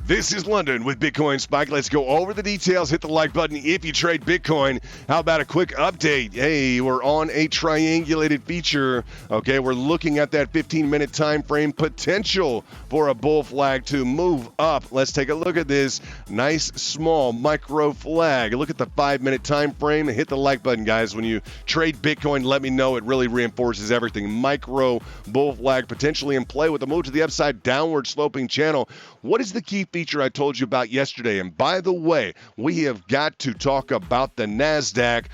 This is London with Bitcoin Spike. Let's go over the details. Hit the like button if you trade Bitcoin. How about a quick update? Hey, we're on a triangulated feature. Okay, we're looking at that 15-minute time frame potential for a bull flag to move up. Let's take a look at this nice small micro flag. Look at the 5-minute time frame. Hit the like button, guys. When you trade Bitcoin, let me know. It really reinforces everything. Micro bull flag potentially in play with a move to the upside, downward sloping channel. What is the key feature I told you about yesterday? And by the way, we have got to talk about the Nasdaq.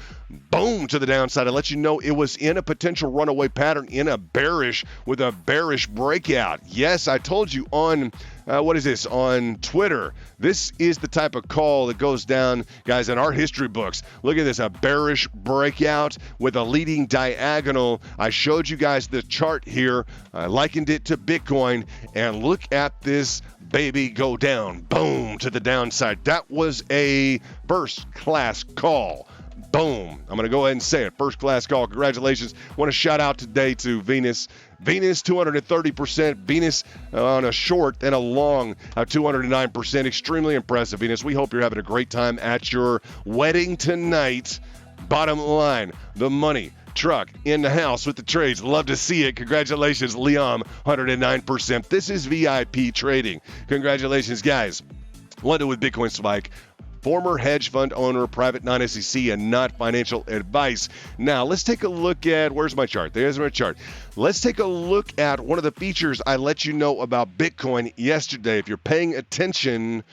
Boom to the downside. I let you know it was in a potential runaway pattern in a bearish with a bearish breakout. Yes, I told you on on Twitter. This is the type of call that goes down, guys, in our history books. Look at this, a bearish breakout with a leading diagonal. I showed you guys the chart here. I likened it to Bitcoin, and look at this baby go down. Boom to the downside. That was a first-class call. Boom. I'm going to go ahead and say it. First class call. Congratulations. Want to shout out today to Venus. Venus, 230%. Venus on a short and a long, 209%. Extremely impressive, Venus. We hope you're having a great time at your wedding tonight. Bottom line, the money truck in the house with the trades. Love to see it. Congratulations, Liam, 109%. This is VIP trading. Congratulations, guys. London with Bitcoin Spike. Former hedge fund owner, private non-SEC, and not financial advice. Now, let's take a look at, where's my chart? There's my chart. Let's take a look at one of the features I let you know about Bitcoin yesterday. If you're paying attention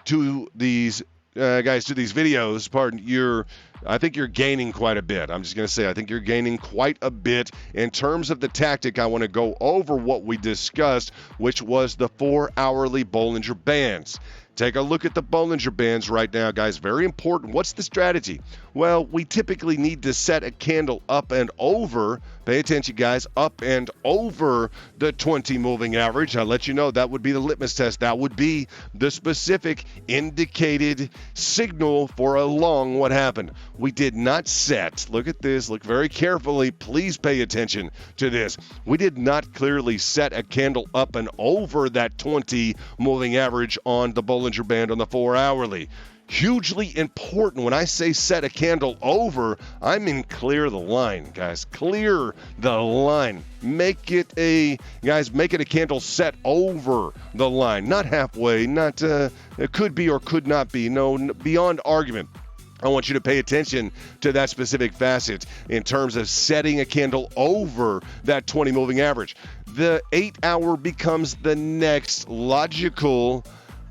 to these, guys, to these videos, I think you're gaining quite a bit. I'm just going to say, I think you're gaining quite a bit. In terms of the tactic, I want to go over what we discussed, which was the 4-hourly Bollinger Bands. Take a look at the Bollinger Bands right now, guys. Very important. What's the strategy? Well, we typically need to set a candle up and over, pay attention, guys, up and over the 20 moving average. I'll let you know that would be the litmus test. That would be the specific indicated signal for a long what happened. We did not set, look at this, look very carefully, please pay attention to this. We did not clearly set a candle up and over that 20 moving average on the Bollinger Band on the 4-hourly. Hugely important. When I say set a candle over, I mean clear the line, guys. Clear the line. Make it a candle set over the line, not halfway, not it could be or could not be. No, beyond argument. I want you to pay attention to that specific facet in terms of setting a candle over that 20 moving average. The 8-hour becomes the next logical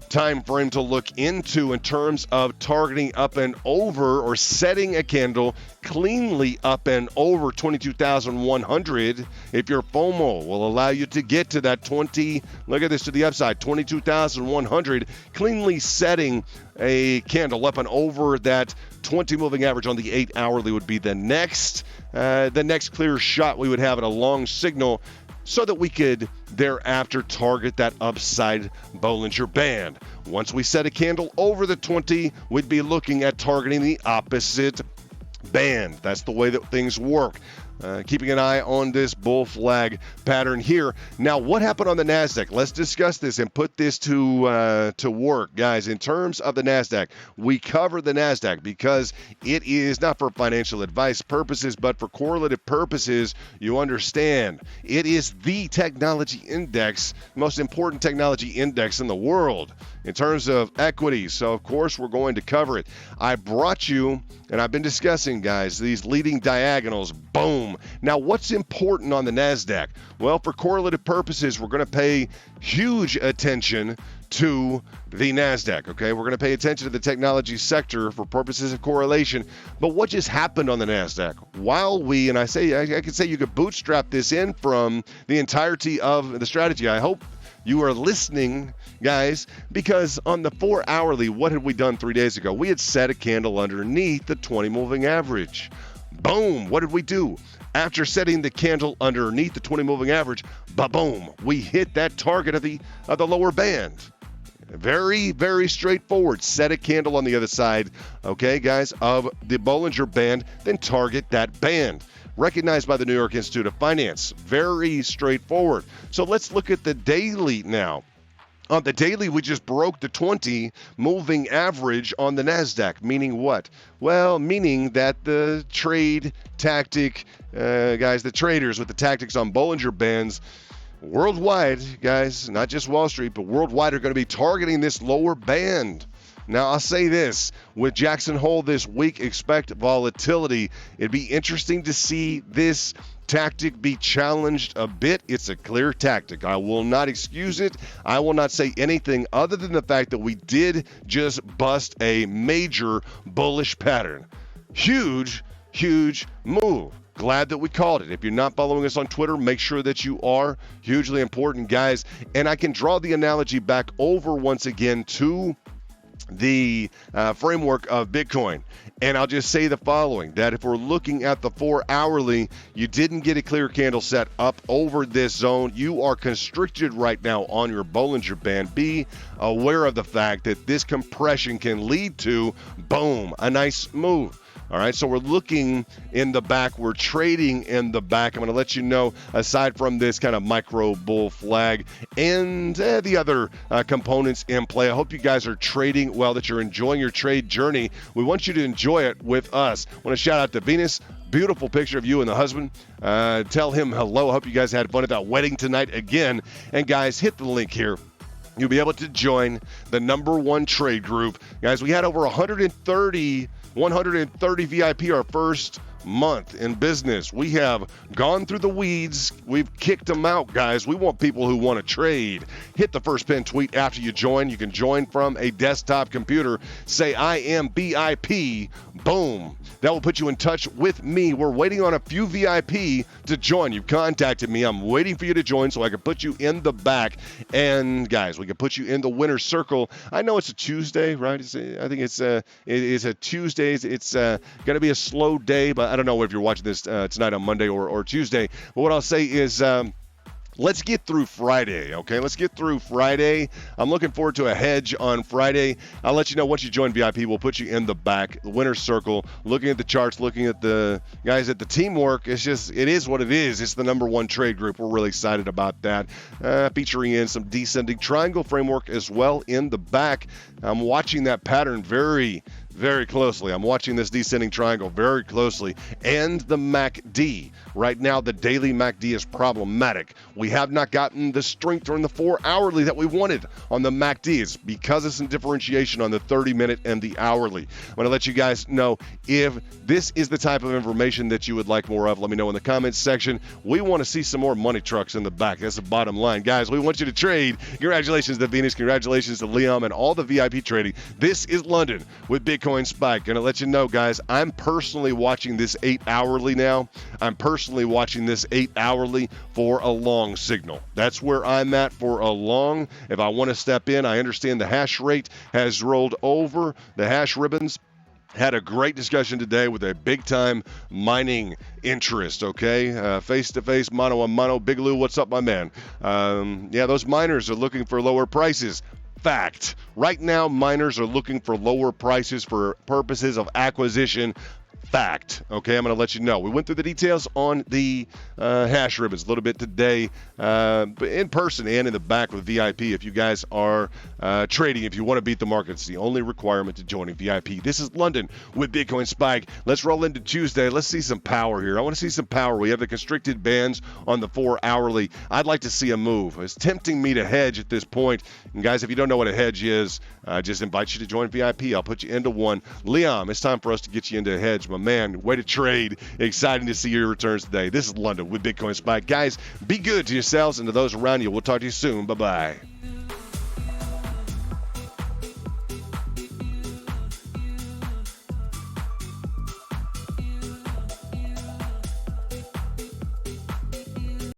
time frame to look into in terms of targeting up and over or setting a candle cleanly up and over 22,100. If your FOMO will allow you to get to that 20, look at this to the upside, 22,100, cleanly setting a candle up and over that 20 moving average on the 8-hourly would be the next clear shot we would have at a long signal, so that we could thereafter target that upside Bollinger Band. Once we set a candle over the 20, we'd be looking at targeting the opposite band. That's the way that things work. Keeping an eye on this bull flag pattern here. Now, what happened on the Nasdaq? Let's discuss this and put this to work, guys. In terms of the Nasdaq, we cover the Nasdaq because it is not for financial advice purposes, but for correlative purposes. You understand, it is the technology index, most important technology index in the world in terms of equities. So, of course, we're going to cover it. I brought you, and I've been discussing, guys, these leading diagonals. Boom. Now, what's important on the Nasdaq? Well, for correlative purposes, we're going to pay huge attention to the Nasdaq, okay? We're going to pay attention to the technology sector for purposes of correlation. But what just happened on the Nasdaq? While I could say you could bootstrap this in from the entirety of the strategy. I hope you are listening, guys, because on the 4-hourly, what had we done 3 days ago? We had set a candle underneath the 20 moving average. Boom. What did we do? After setting the candle underneath the 20 moving average, ba-boom, we hit that target of the lower band. Very, very straightforward. Set a candle on the other side, okay, guys, of the Bollinger Band, then target that band. Recognized by the New York Institute of Finance. Very straightforward. So let's look at the daily now. On the daily, we just broke the 20 moving average on the Nasdaq, meaning what? Well, meaning that the trade tactic, guys, the traders with the tactics on Bollinger Bands worldwide, guys, not just Wall Street, but worldwide, are going to be targeting this lower band. Now, I'll say this. With Jackson Hole this week, expect volatility. It'd be interesting to see this tactic be challenged a bit. It's a clear tactic. I will not excuse it. I will not say anything other than the fact that we did just bust a major bullish pattern. Huge, huge move. Glad that we called it. If you're not following us on Twitter, make sure that you are. Hugely important, guys. And I can draw the analogy back over once again to the framework of Bitcoin. And I'll just say the following, that if we're looking at the 4 hourly, you didn't get a clear candle set up over this zone. You are constricted right now on your Bollinger Band. Be aware of the fact that this compression can lead to, boom, a nice move. All right, so we're looking in the back. We're trading in the back. I'm going to let you know, aside from this kind of micro bull flag and the other components in play, I hope you guys are trading well, that you're enjoying your trade journey. We want you to enjoy it with us. I want to shout out to Venus. Beautiful picture of you and the husband. Tell him hello. I hope you guys had fun at that wedding tonight again. And guys, hit the link here. You'll be able to join the #1 trade group. Guys, we had over 130 VIP our first month in business. We have gone through the weeds. We've kicked them out, guys. We want people who want to trade. Hit the first pin tweet after you join. You can join from a desktop computer. Say, I am BIP. Boom. That will put you in touch with me. We're waiting on a few VIP to join. You've contacted me. I'm waiting for you to join so I can put you in the back. And guys, we can put you in the winner's circle. I know it's a Tuesday, right? I think it's a Tuesday. It's going to be a slow day, but I don't know if you're watching this tonight on Monday or Tuesday. But what I'll say is let's get through Friday, okay? Let's get through Friday. I'm looking forward to a hedge on Friday. I'll let you know once you join VIP. We'll put you in the back, the winner's circle, looking at the charts, looking at the guys at the teamwork. It is what it is. It's the #1 trade group. We're really excited about that. Featuring in some descending triangle framework as well in the back. I'm watching that pattern very, very closely. I'm watching this descending triangle very closely. And the MACD. Right now, the daily MACD is problematic. We have not gotten the strength during the 4 hourly that we wanted on the MACD. It's because of some differentiation on the 30-minute and the hourly. I'm going to let you guys know if this is the type of information that you would like more of. Let me know in the comments section. We want to see some more money trucks in the back. That's the bottom line. Guys, we want you to trade. Congratulations to Venus. Congratulations to Liam and all the VIP trading. This is London with Bitcoin Spike. Going to let you know, guys, I'm personally watching this 8 hourly now. I'm personally watching this 8 hourly for a long signal. That's where I'm at for a long. If I want to step in, I understand the hash rate has rolled over. The hash ribbons had a great discussion today with a big-time mining interest, okay? Face-to-face, mano-a-mano. Big Lou, what's up, my man? Yeah, those miners are looking for lower prices. Fact. Right now, miners are looking for lower prices for purposes of acquisition. Fact. Okay, I'm going to let you know. We went through the details on the hash ribbons a little bit today, but in person and in the back with VIP. If you guys are trading, if you want to beat the market, it's the only requirement to joining VIP. This is London with Bitcoin Spike. Let's roll into Tuesday. Let's see some power here. I want to see some power. We have the constricted bands on the 4 hourly. I'd like to see a move. It's tempting me to hedge at this point. And guys, if you don't know what a hedge is, I just invite you to join VIP. I'll put you into one. Liam, it's time for us to get you into a hedge, my man. Way to trade. Exciting to see your returns today. This is London with Bitcoin Spike. Guys, be good to yourselves and to those around you. We'll talk to you soon. Bye-bye.